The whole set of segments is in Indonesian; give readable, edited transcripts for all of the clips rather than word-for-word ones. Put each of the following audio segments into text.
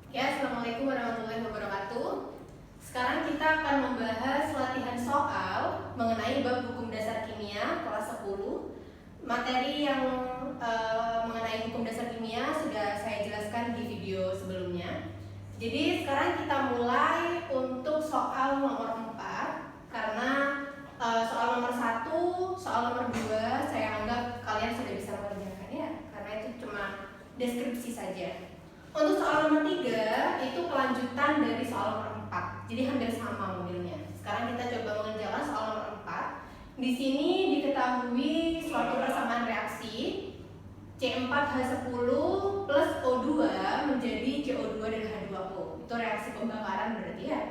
Ya, Assalamualaikum warahmatullahi wabarakatuh. Sekarang kita akan membahas latihan soal mengenai bab hukum dasar kimia kelas 10. Materi yang mengenai hukum dasar kimia sudah saya jelaskan di video sebelumnya. Jadi sekarang kita mulai untuk soal nomor 4. Karena soal nomor 1, soal nomor 2 saya anggap kalian sudah bisa mengerjakan ya, karena itu cuma deskripsi saja. Untuk soal nomor 3 itu kelanjutan dari soal nomor 4. Jadi hampir sama modelnya. Sekarang kita coba mengerjakan soal nomor 4. Di sini diketahui suatu persamaan reaksi C4H10 plus O2 menjadi CO2 dan H2O. Itu reaksi pembakaran berarti ya.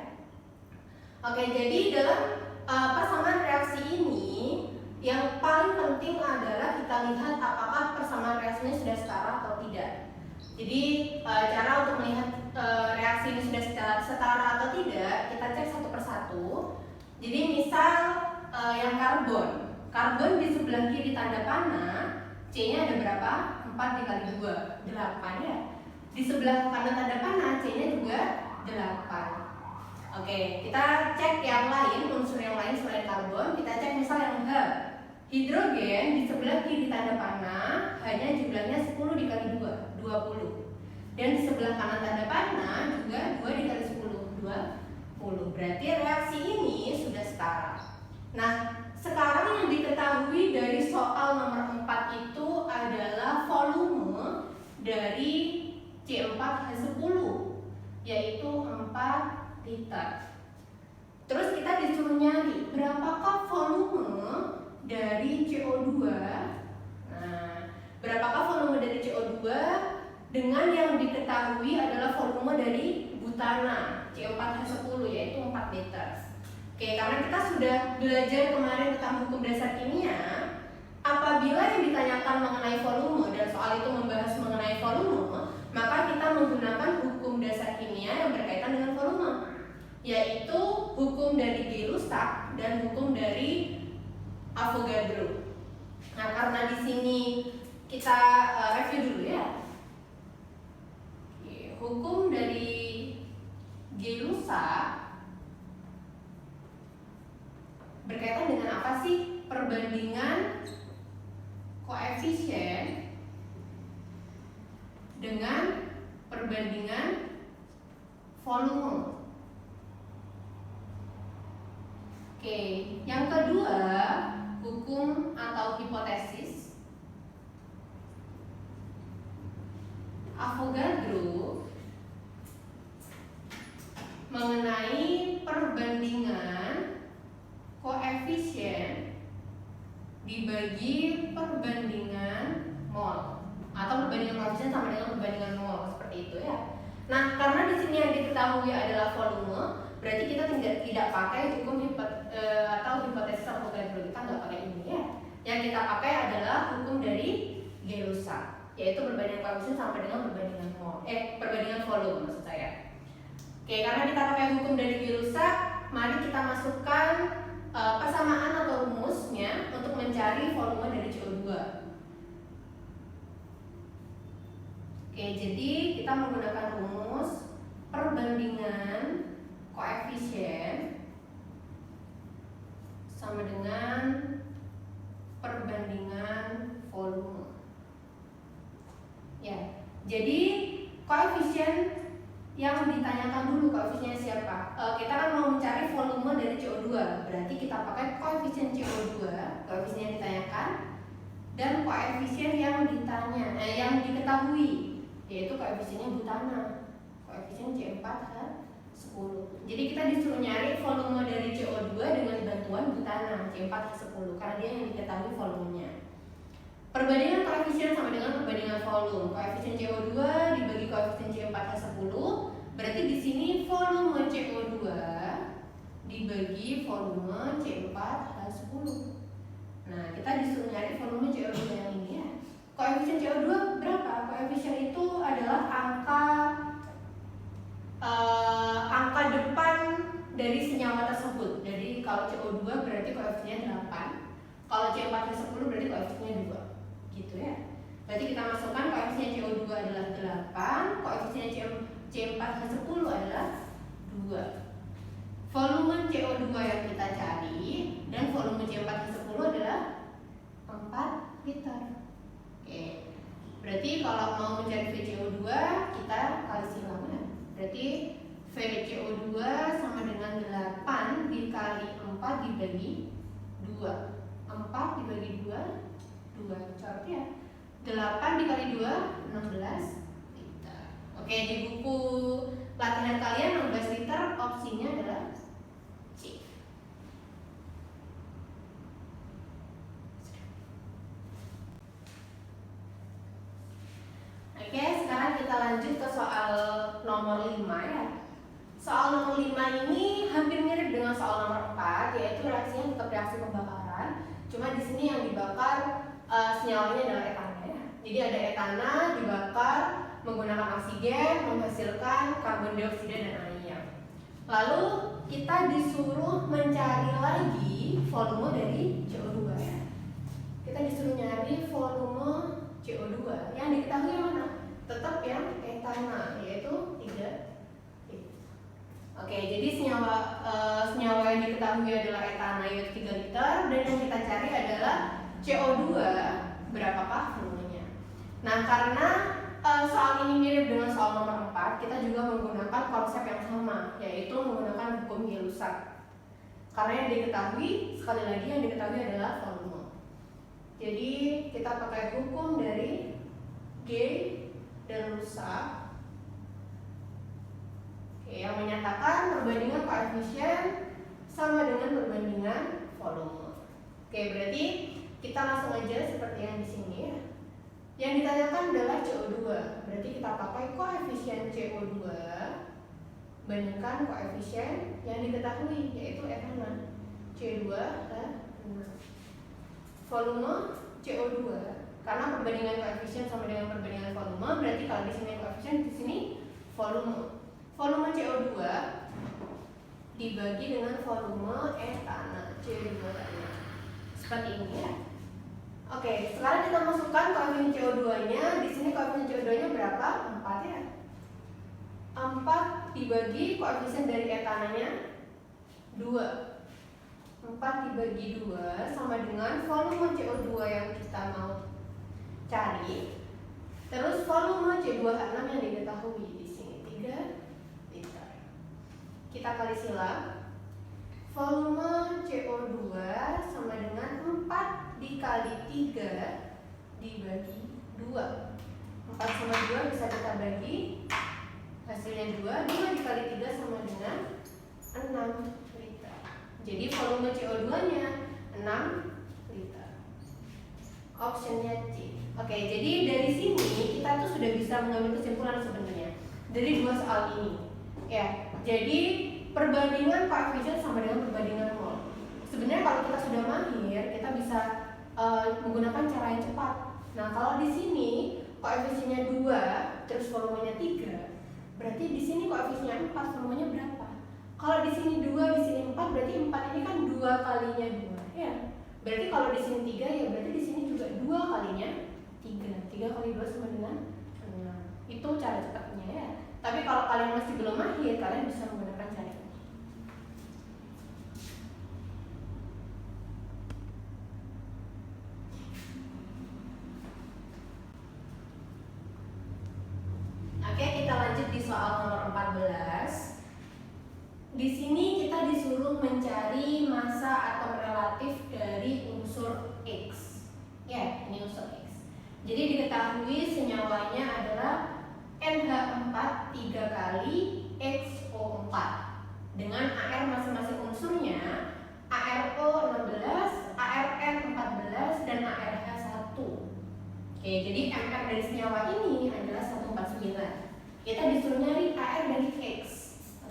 Oke, jadi dalam persamaan reaksi ini yang paling penting adalah kita lihat apakah persamaan reaksinya sudah setara atau tidak. Jadi cara untuk melihat reaksi ini sudah setara atau tidak, kita cek satu persatu. Jadi misal yang karbon di sebelah kiri tanda panah, C-nya ada berapa? 4 dikali 2, 8 ya. Di sebelah kanan tanda panah, C-nya juga 8. Oke, kita cek yang lain, unsur yang lain selain karbon. Kita cek misal yang H. Hidrogen di sebelah kiri tanda panah hanya jumlahnya 10 dikali 2, 20. Dan di sebelah kanan tanda panah juga 2 dikali 10, 20. Berarti reaksi ini sudah setara. Nah, sekarang yang diketahui dari soal nomor 4 itu adalah volume dari C4H10, yaitu 4 liter. Terus kita disuruh nyari berapakah volume dari CO2. Nah, berapakah volume dari CO2 dengan yang diketahui adalah volume dari butana C4H10 yaitu 4 liter. Oke, karena kita sudah belajar kemarin tentang hukum dasar kimia, apabila yang ditanyakan mengenai volume dan soal itu membahas mengenai volume, maka kita menggunakan hukum dasar kimia yang berkaitan dengan volume, yaitu hukum dari Gay-Lussac dan hukum dari Avogadro. Nah, karena di sini kita review dulu ya. Hukum dari Gay-Lussac berkaitan dengan apa sih? Perbandingan koefisien dengan perbandingan volume. Oke, yang kedua, hukum atau hipotesis Avogadro mengenai perbandingan koefisien dibagi perbandingan mol, atau perbandingan koefisien sama dengan perbandingan mol, seperti itu ya. Nah, karena di sini yang diketahui adalah volume, berarti kita tidak pakai hukum atau hipotesis Avogadro, kita nggak pakai ini ya. Yang kita pakai adalah hukum dari Gay-Lussac, yaitu perbandingan koefisien sama dengan perbandingan mol, perbandingan volume maksud saya. Oke, karena kita pakai hukum dari Gay-Lussac, mari kita masukkan persamaan atau rumusnya untuk mencari volume dari CO2. Oke, jadi kita menggunakan rumus perbandingan koefisien sama dengan perbandingan volume. Ya, jadi koefisien yang ditanyakan dulu koefisiennya siapa? Kita kan mau mencari volume dari CO2, berarti kita pakai koefisien CO2, koefisien yang ditanyakan, dan koefisien yang yang diketahui, yaitu koefisiennya butana, koefisien C4H10. Jadi kita disuruh nyari volume dari CO2 dengan bantuan butana C4H10 karena dia yang diketahui volumenya. Perbandingan koefisien sama dengan perbandingan volume. Koefisien CO2 dibagi koefisien C4H10, berarti di sini volume CO2 dibagi volume C4H10. Nah, kita disuruh nyari volume CO2 yang ini ya. Koefisien CO2 berapa? Koefisien itu adalah angka depan dari senyawa tersebut. Jadi kalau CO2 berarti koefisiennya 8, kalau C4H10 berarti koefisiennya 2. Gitu ya. Berarti kita masukkan koefisien CO2 adalah 8, koefisien C4H10 2. Volume CO2 yang kita cari dan volume C4H10 adalah 4 liter. Oke. Berarti kalau mau mencari VCO2 kita kali silang ya. Berarti VCO2 sama dengan 8 dikali 4 dibagi 2. 4 dibagi 2 coret ya. 8 dikali 2 16 liter. Oke, di buku latihan kalian 16 liter opsinya adalah C. Oke, sekarang kita lanjut ke soal nomor 5 ya. Soal nomor 5 ini hampir mirip dengan soal nomor 4, yaitu reaksinya tetap reaksi pembakaran. Cuma di sini yang dibakar senyawanya adalah etana ya. Jadi ada etana dibakar menggunakan oksigen menghasilkan karbon dioksida dan air. Lalu kita disuruh mencari lagi volume dari CO2 ya. Kita disuruh nyari volume CO2 yang diketahui yang mana? Tetap yang etana, yaitu 3 liter. Oke, jadi senyawa yang diketahui adalah etana yaitu 3 liter, dan yang kita cari adalah CO2 berapakah volumenya. Nah, karena soal ini mirip dengan soal nomor 4, kita juga menggunakan konsep yang sama, yaitu menggunakan hukum Gay-Lussac. Karena yang diketahui, sekali lagi yang diketahui adalah volume. Jadi kita pakai hukum dari Gay dan Lussac, yang menyatakan perbandingan koefisien sama dengan perbandingan volume. Oke, berarti kita langsung aja seperti yang di sini ya. Yang ditanyakan adalah CO2. Berarti kita pakai koefisien CO2 bandingkan koefisien yang diketahui, yaitu etana. C2 dan 6. Volume CO2. Karena perbandingan koefisien sama dengan perbandingan volume, berarti kalau di sini koefisien, di sini volume. Volume CO2 dibagi dengan volume etana, C2 dan 6. Seperti ini ya. Oke, sekarang kita masukkan koefisien CO2-nya. Di sini koefisien CO2-nya berapa? 4 ya. 4 dibagi koefisien dari etananya 2. 4 dibagi 2 sama dengan volume CO2 yang kita mau cari. Terus volume C2H6 yang diketahui di sini 3 liter. Kita kali silang. Volume CO2 sama dengan 4 dikali 3 dibagi 2. 4 sama 2 bisa kita bagi, hasilnya 2. 2 dikali 3 sama dengan 6 liter. Jadi volume CO2 nya 6 liter. Optionnya C. Oke, jadi dari sini kita tuh sudah bisa mengambil kesimpulan sebenarnya dari dua soal ini ya. Jadi perbandingan koefisien sama dengan perbandingan mol. Sebenarnya kalau kita sudah mahir, kita bisa menggunakan cara yang cepat. Nah, kalau di sini koefisiennya 2, terus volumenya 3, berarti di sini koefisiennya 4, volumenya berapa? Kalau di sini 2, di sini 4, berarti 4 ini kan 2 kalinya 2, ya. Berarti kalau di sini 3, ya berarti di sini juga 2 kalinya 3. 3 kali 2 sama dengan 6. Itu cara cepatnya ya. Tapi kalau kalian masih belum mahir, kalian bisa menggunakan cara ini. Oke, kita lanjut di soal nomor 14. Di sini kita disuruh mencari massa atom relatif dari unsur X. Ya, ini unsur X. Jadi diketahui senyawanya adalah NH4 3 kali XO4 dengan AR masing-masing unsurnya ARO 16, ARN 14 dan ARH1. Oke, jadi MR dari senyawa ini adalah 149. Kita disuruh nyari AR dari X.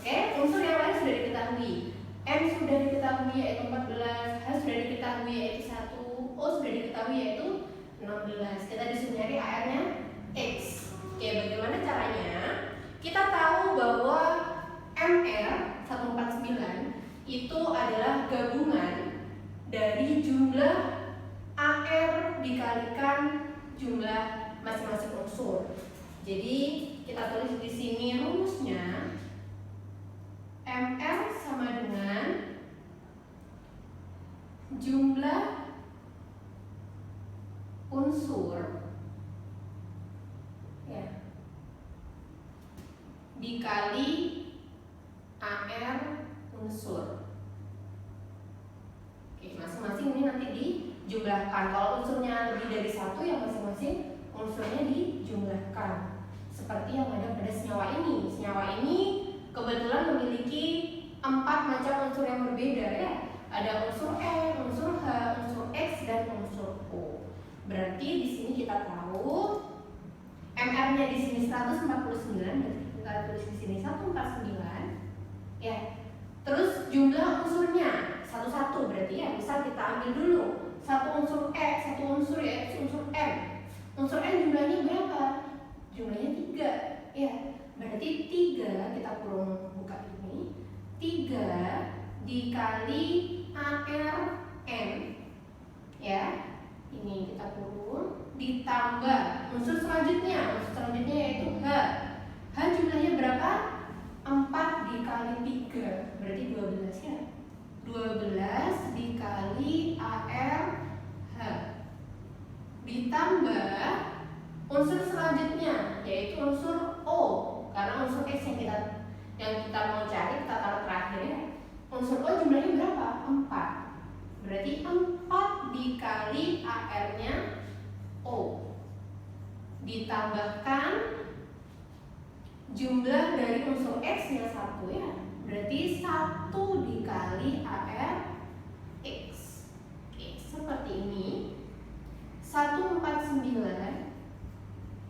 Oke, unsur yang lain sudah diketahui. M sudah diketahui yaitu 14, H sudah diketahui yaitu 1, O sudah diketahui yaitu 16. Kita disuruh nyari AR-nya X. Oke, bagaimana caranya? Kita tahu bahwa MR 149 itu adalah gabungan dari jumlah AR dikalikan jumlah masing-masing unsur. Jadi kita tulis di sini rumusnya dikali AR unsur. Oke, masing-masing ini nanti dijumlahkan. Kalau unsurnya lebih dari 1 ya masing-masing unsurnya dijumlahkan. Seperti yang ada pada senyawa ini. Senyawa ini kebetulan memiliki 4 macam unsur yang berbeda ya. Ada unsur E, unsur H, unsur X, dan unsur O. Berarti di sini kita tahu MR-nya di sini 149, berarti kita tulis di sini 149. Ya. Terus jumlah unsurnya satu-satu, berarti ya bisa kita ambil dulu. Satu unsur E, satu unsur ya, unsur M. Unsur M jumlahnya berapa? Jumlahnya 3. Ya, berarti 3 kita kurung buka ini. 3 dikali ARN. Ya. Ini kita kurung ditambah unsur selanjutnya. Unsur selanjutnya yaitu H. H jumlahnya berapa? 4 dikali 3, berarti 12 ya. 12 dikali ARH ditambah unsur selanjutnya yaitu unsur O, karena unsur X yang kita mau cari kita taruh terakhir ya. Unsur O jumlahnya berapa? 4. Berarti 4 dikali AR-nya O ditambahkan jumlah dari unsur X-nya 1 ya. Berarti 1 dikali AR X. Oke, seperti ini. 149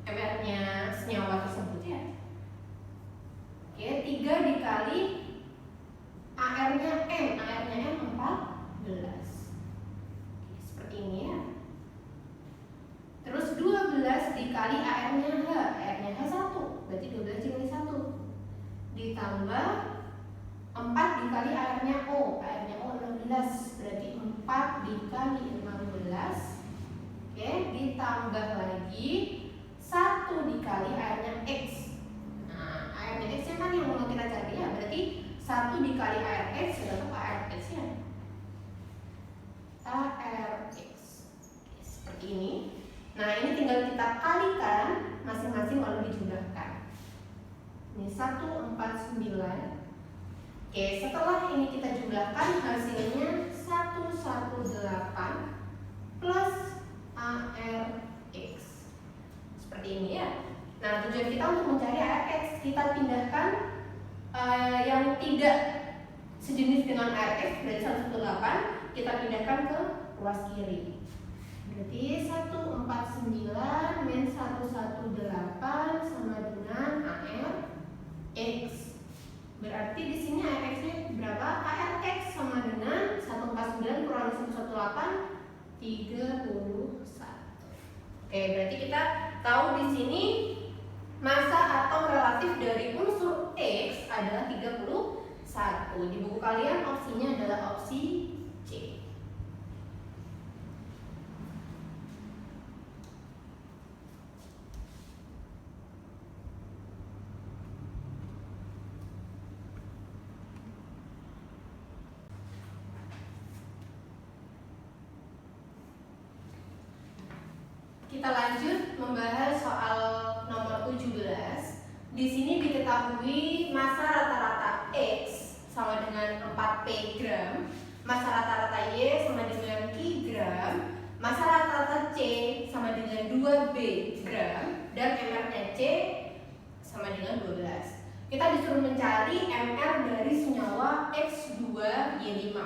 MR-nya senyawa tersebut ya. Oke, 3 dikali AR-nya M. AR-nya M 14. Oke, seperti ini ya. Terus 12 dikali AR-nya H. AR-nya H 1. Berarti 12 dikali 1. Ditambah 4 dikali AR-nya O. AR-nya O 16. Berarti 4 dikali 16. Oke, ditambah lagi 1 dikali AR-nya X. Nah, AR-nya X-nya kan yang mau kita cari ya. Berarti 1 dikali AR X adalah AR X-nya. AR X. Oke, seperti ini. Nah, ini tinggal kita kalikan masing-masing lalu dijumlahkan. Ini 149. Oke, setelah ini kita jumlahkan hasilnya 118 plus ARX. Seperti ini ya. Nah, tujuan kita untuk mencari ARX, kita pindahkan yang tidak sejenis dengan ARX, berarti 118, kita pindahkan ke ruas kiri. Berarti 149 min 118 sama dengan ARX. Berarti di sini ARX-nya berapa? ARX sama dengan 149 kurangi 118 31. Oke, berarti kita tahu di sini massa atau relatif dari unsur X adalah 31. Di buku kalian opsinya adalah opsi C. Kita lanjut membahas soal nomor 17. Di sini diketahui massa rata-rata X sama dengan 4P gram, massa rata-rata Y sama dengan kigram, massa rata-rata C sama dengan 2B gram, dan MR-nya C sama dengan 12. Kita disuruh mencari MR dari senyawa X2Y5.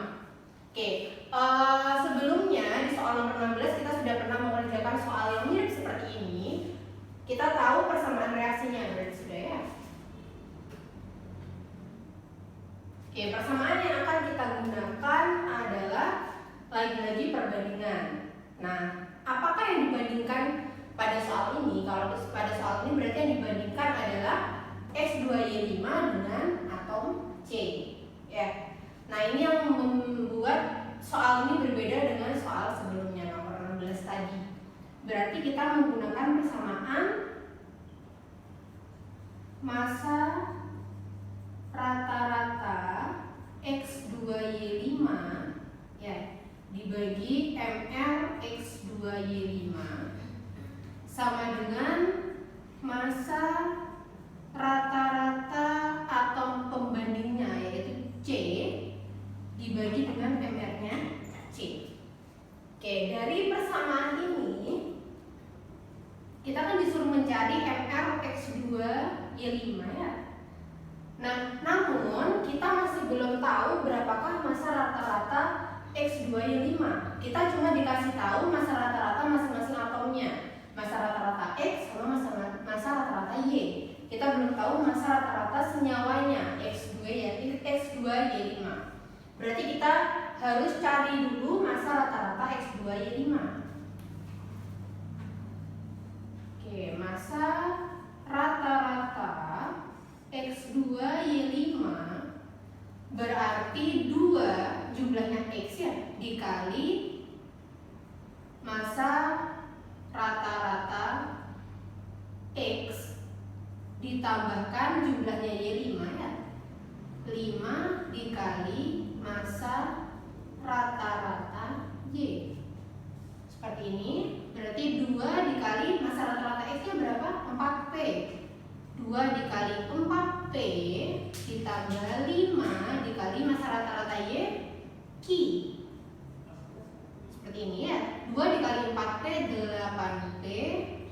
Oke, sebelumnya di soal nomor 16 kita sudah pernah mengerjakan soal yang mirip seperti ini. Kita tahu persamaan reaksinya, berarti sudah ya. Oke, persamaan yang akan kita gunakan adalah lagi-lagi perbandingan. Nah, apakah yang dibandingkan pada soal ini? Kalau pada soal ini berarti yang dibandingkan adalah X2Y5 dengan atom C. Ya. Nah, ini yang membuat soal ini berbeda dengan soal sebelumnya nomor 16 tadi. Berarti kita menggunakan persamaan massa rata-rata X2Y5 ya dibagi MR X2Y5 sama dengan massa rata-rata Y5 ya. Nah, namun kita masih belum tahu berapakah masa rata-rata X2Y5. Kita cuma dikasih tahu masa rata-rata masing-masing atomnya. Masa rata-rata X sama masa rata-rata Y. Kita belum tahu masa rata-rata senyawanya X2Y5. Berarti kita harus cari dulu masa rata-rata X2Y5. Oke, masa rata-rata X2Y5 berarti 2 jumlahnya X ya dikali masa rata-rata X ditambahkan jumlahnya Y5 ya. 5 dikali masa rata-rata Y. Seperti ini. Berarti 2 dikali masa rata-rata X-nya berapa? 4P. 2 dikali 4P ditambah 5 dikali masa rata-rata Y Q. Seperti ini ya. 2 dikali 4P 8P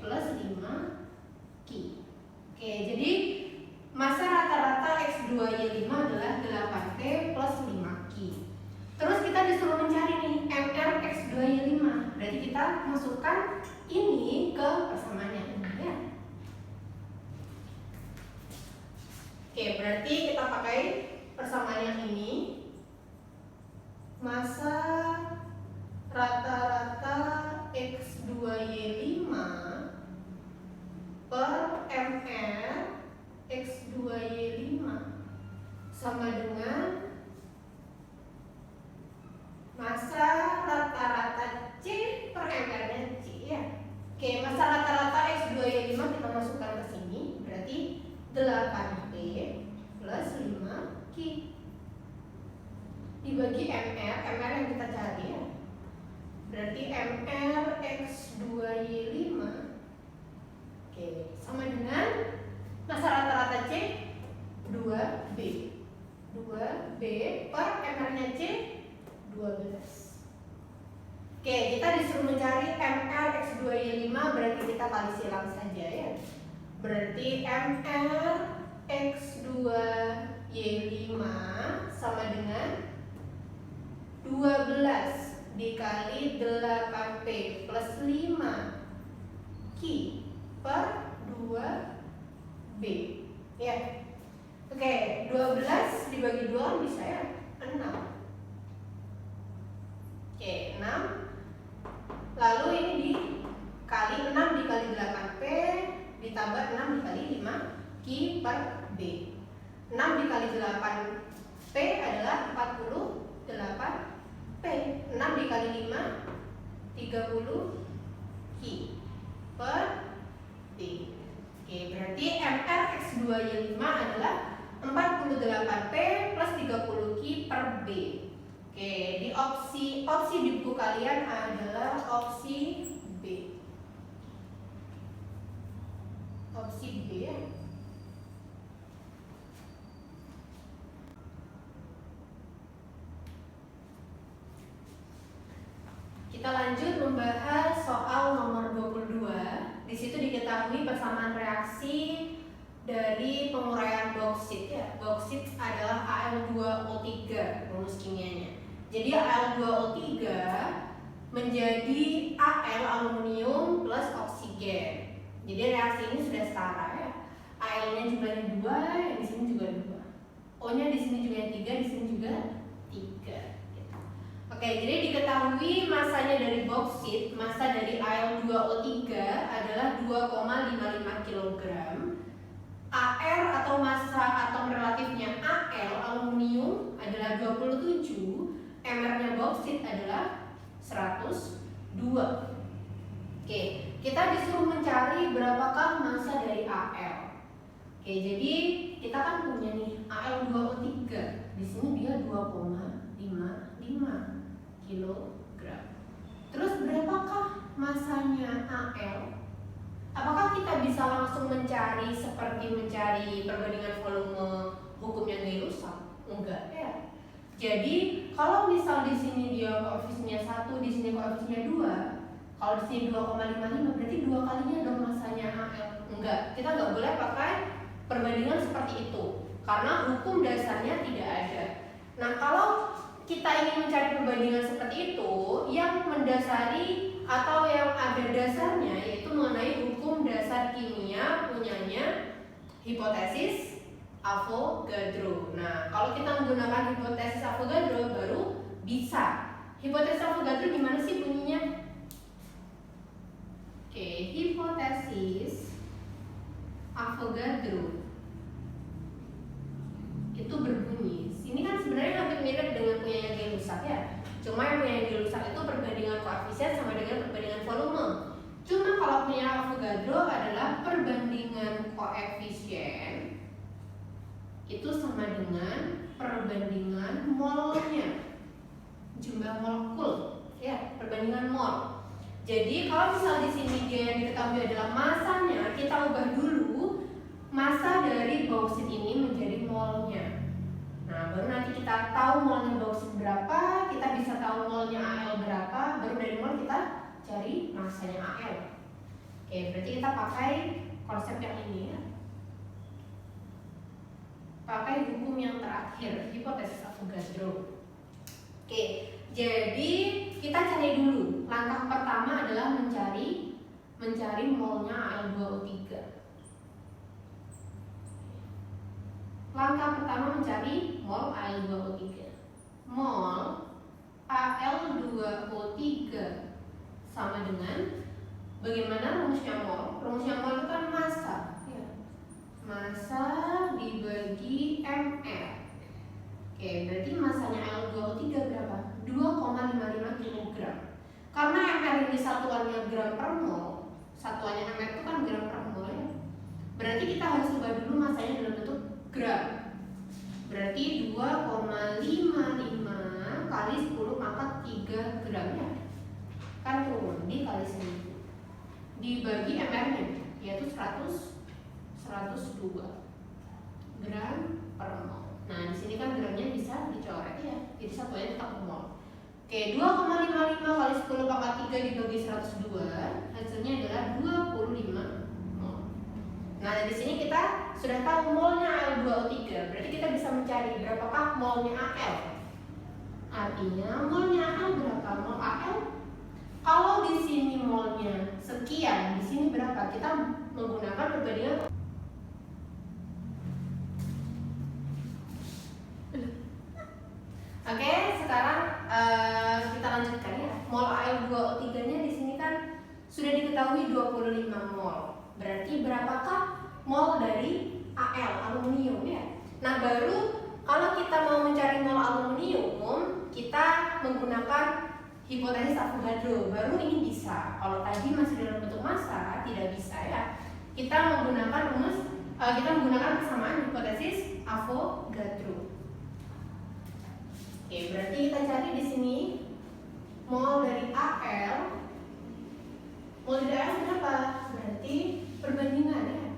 plus 5Q. Oke, jadi masa rata-rata X2Y5 adalah 8P plus 5Q. Terus kita disuruh mencari nih MR X2Y5. Berarti kita masukkan ini ke persamaannya ini ya. Oke, berarti kita pakai persamaan yang ini. Masa rata-rata X2Y5 per MR X2Y5 sama dengan masa rata-rata C per MR-nya C ya. Oke, masa rata-rata X2Y5 kita masukkan ke sini. Berarti 8P plus 5Q dibagi MR yang kita cari ya. Berarti MR X2Y5 oke, sama dengan masa rata-rata C 2B. 2B per MR-nya C 12. Oke, kita disuruh mencari MR X2Y5, berarti kita kali silang saja ya. Berarti MR X2Y5 sama dengan 12 dikali 8P plus 5Q per 2B ya. Oke, 12 dibagi 2 bisa ya 6. Oke, 6. Lalu ini dikali 6 dikali 8P ditambah 6 dikali 5Q per B. 6 dikali 8P adalah 48P. 6 dikali 5 30Q per B. Oke, berarti MR X2Y5 adalah 48P plus 30Q per B. Oke, di opsi di buku kalian adalah opsi B. Opsi B ya. Kita lanjut membahas soal nomor 22. Di situ diketahui persamaan reaksi dari penguraian bauksit ya. Bauksit adalah Al2O3 rumus kimianya. Jadi Al2O3 menjadi Al aluminium plus oksigen. Jadi reaksi ini sudah setara ya. Al-nya jumlahnya 2, yang di sini juga 2. O-nya di sini juga 3, di sini juga 3. Oke, jadi diketahui masanya dari bauksit, masa dari Al2O3 adalah 2,55 kg. Ar atau massa atom relatifnya Al aluminium adalah 27, MR-nya bauksit adalah 102. Oke, kita disuruh mencari berapakah massa dari Al. Oke, jadi kita kan punya nih Al2O3. Di sini dia 2,55 kilogram. Terus berapakah masanya Al? Apakah kita bisa langsung mencari seperti mencari perbandingan volume hukumnya Gay-Lussac? Enggak ya. Jadi kalau misal di sini dia koefisiennya 1, di sini koefisiennya 2, kalau di sini 2,55 berarti 2 kalinya dong masanya Al. Enggak, kita nggak boleh pakai perbandingan seperti itu karena hukum dasarnya tidak ada. Nah, kalau kita ingin mencari perbandingan seperti itu, yang mendasari atau yang ada dasarnya yaitu mengenai hukum dasar kimia punyanya hipotesis Avogadro. Nah, kalau kita menggunakan hipotesis Avogadro baru bisa. Hipotesis Avogadro gimana sih bunyinya? Oke, hipotesis Avogadro itu berbunyi. Ini kan sebenarnya hampir mirip dengan punyanya Gay-Lussac ya. Cuma yang punya Gay-Lussac itu perbandingan koefisien sama dengan perbandingan volume. Cuma kalau punya Avogadro adalah perbandingan koefisien itu sama dengan perbandingan molnya, jumlah molekul, ya, perbandingan mol. Jadi kalau misal di sini dia yang diketahui adalah masanya, kita ubah dulu massa dari bauksit ini menjadi molnya. Nah, baru nanti kita tahu molnya bauksit berapa, kita bisa tahu molnya Al berapa, baru dari mol kita cari massanya Al. Oke, berarti kita pakai konsep yang ini ya. Pakai hukum yang terakhir, hipotesis Avogadro. Oke, jadi kita cari dulu. Langkah pertama adalah mencari molnya Al2O3. Langkah pertama mencari mol Al2O3. Mol Al2O3 sama dengan bagaimana rumusnya mol? Rumusnya mol itu kan massa. Massa dibagi mR. Oke, berarti massanya Al2O3 berapa? 2,55 kg. Karena mR ini satuannya gram per mol, satuannya mR itu kan gram per mol ya. Berarti kita harus ubah dulu massanya dalam bentuk gram. Berarti 2,55 kali 10 pangkat 3 gram ya. Kan turun dikali 1000 dibagi mR-nya yaitu 102 gram per mol. Nah, di sini kan gramnya bisa dicoret ya. Jadi satuannya tetap mol. Oke, 2,55 kali 10 pangkat 3 dibagi 102 hasilnya adalah 25 mol. Nah, di sini kita sudah tahu molnya Al2O3. Berarti kita bisa mencari berapakah molnya Al. Artinya molnya Al berapa? Mol Al kalau di sini molnya sekian, di sini berapa? Kita menggunakan perbandingan. Oke, sekarang kita lanjutkan ya. Mol Al2O3-nya di sini kan sudah diketahui 25 mol. Berarti berapakah mol dari Al, aluminium ya? Nah, baru kalau kita mau mencari mol aluminium, kita menggunakan hipotesis Avogadro. Baru ini bisa. Kalau tadi masih dalam bentuk massa, tidak bisa ya. Kita menggunakan persamaan hipotesis Avogadro. Oke, berarti kita cari di sini mol dari Al. Mol dari Al berapa? Berarti perbandingan ya.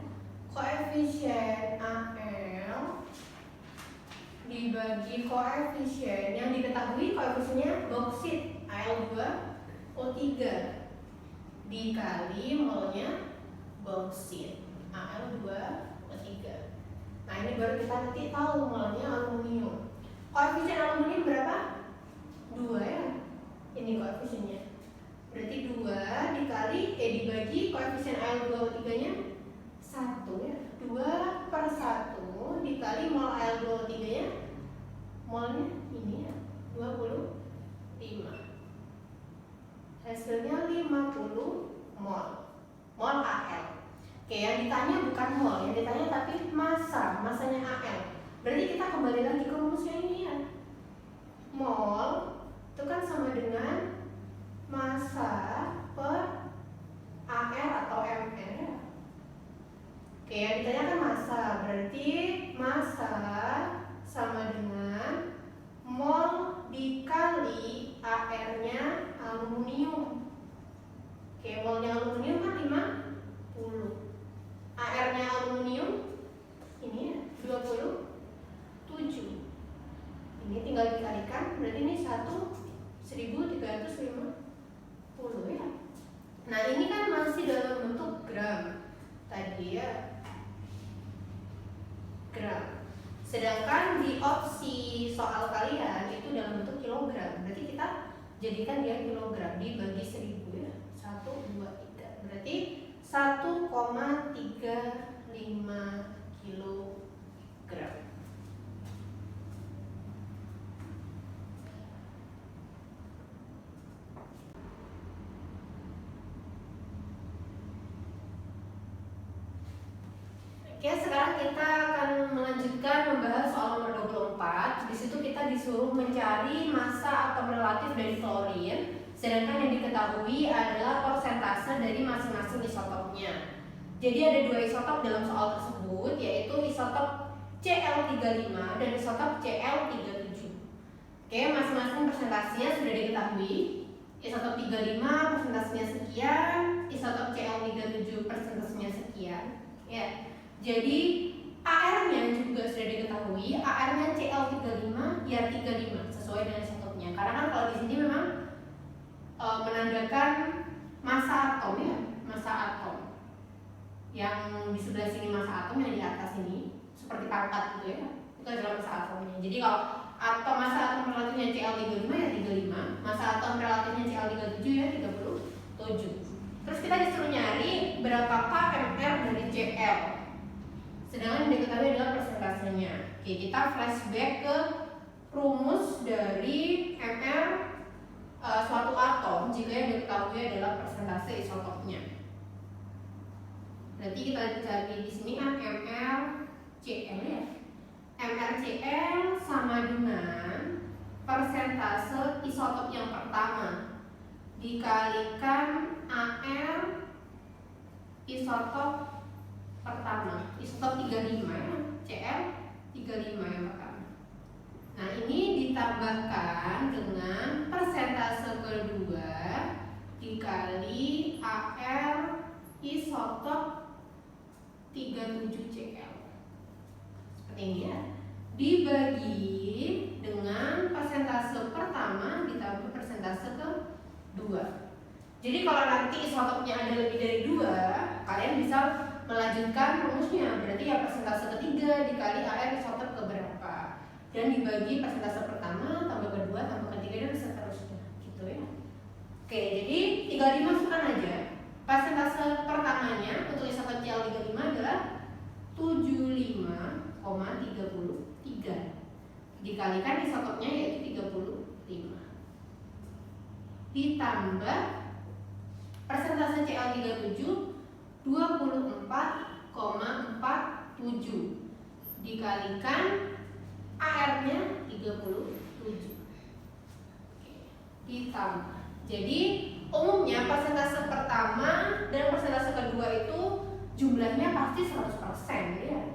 Koefisien Al dibagi koefisien yang diketahui koefisiennya bauksit Al2O3 dikali molnya bauksit Al2O3. Nah, ini baru kita nanti tahu molnya aluminium. Koefisien aluminium berapa? 2 ya. Ini koefisiennya. Berarti 2 dibagi koefisien Al2O3-nya 1 ya. 2/1 dikali mol Al2O3-nya, molnya ini ya, 25. Hasilnya 50 mol. Mol Al. Oke, yang ditanya bukan mol, yang ditanya tapi massanya Al. Berarti kita kembali lagi ke rumusnya ini ya. Mol itu kan sama dengan massa per Al atau mR ya. Oke, yang ditanya kan massa, berarti massa sama dengan mol dikali AR-nya aluminium. Oke, molnya aluminium kan 50. AR-nya aluminium ini ya, 27. Ini tinggal dikalikan, berarti ini 1.350 ya. Nah, ini kan masih dalam bentuk gram tadi ya. gram. Sedangkan di opsi soal kalian itu dalam bentuk kilogram. Berarti kita jadikan dia kilogram dibagi 1000 ya. 1, 2, 3. Berarti 1,35 kilogram. Oke, sekarang kita akan melanjutkan membahas soal nomor 24. Di situ kita disuruh mencari massa atom relatif dari klorin, sedangkan yang diketahui adalah persentase dari masing-masing isotopnya. Jadi ada 2 isotop dalam soal tersebut, yaitu isotop Cl35 dan isotop Cl37. Oke, masing-masing persentasenya sudah diketahui. Isotop 35 persentasenya sekian, isotop Cl37 persentasenya sekian. Ya. Jadi AR-nya juga sudah diketahui, AR-nya Cl35 ya 35 sesuai dengan isotopnya. Karena kan kalau di sini memang menandakan massa atom ya, massa atom. Yang di sebelah sini massa atom, yang di atas ini seperti pangkat gitu ya. Itu adalah massa atomnya. Jadi kalau atom massa atom relatifnya Cl35 ya 35, massa atom relatifnya Cl37 ya 37. Terus kita disuruh nyari berapakah MR dari Cl. Sedangkan yang diketahui adalah persentasenya. Oke, kita flashback ke rumus dari MR suatu atom jika yang diketahui adalah persentase isotopnya. Berarti kita cari di sini kan MrCl ya. MrCl sama dengan persentase isotop yang pertama dikalikan AR isotop pertama, isotop 35 ya, Cl35 yang pertama. Nah, ini ditambahkan dengan persentase kedua dikali AR isotop 37Cl. Seperti ini ya. Dibagi dengan persentase pertama ditambah persentase kedua. Jadi kalau nanti isotopnya ada lebih dari 2, kalian bisa melanjutkan rumusnya. Berarti ya persentase ketiga dikali AR isotop keberapa, dan dibagi persentase pertama tambah kedua tambah ketiga dan seterusnya gitu ya. Oke, jadi 35 masukkan aja. Persentase pertamanya untuk isotop Cl35 adalah 75,33 dikalikan isotopnya yaitu 35 ditambah persentase Cl37 24,47 dikalikan AR-nya 37 ditambah. Jadi umumnya persentase pertama dan persentase kedua itu jumlahnya pasti 100% ya.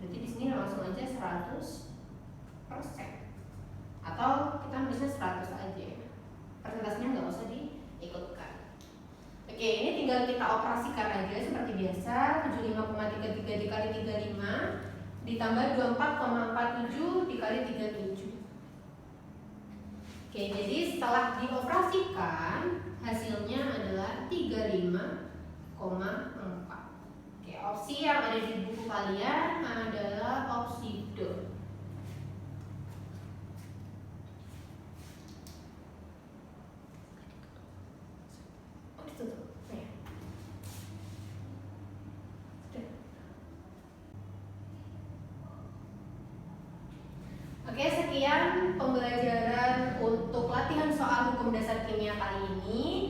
Berarti di sini langsung aja 100%. Atau kita nulisnya 100 aja ya. Persentasenya nggak usah diikutkan. Oke, ini tinggal kita operasikan aja seperti biasa. 75,33 dikali 35 ditambah 24,47 dikali 37. Oke, jadi setelah dioperasikan hasilnya adalah 35,4. Oke, opsi yang ada di buku kalian adalah opsi D. Oke, sekian pembelajaran untuk latihan soal hukum dasar kimia kali ini.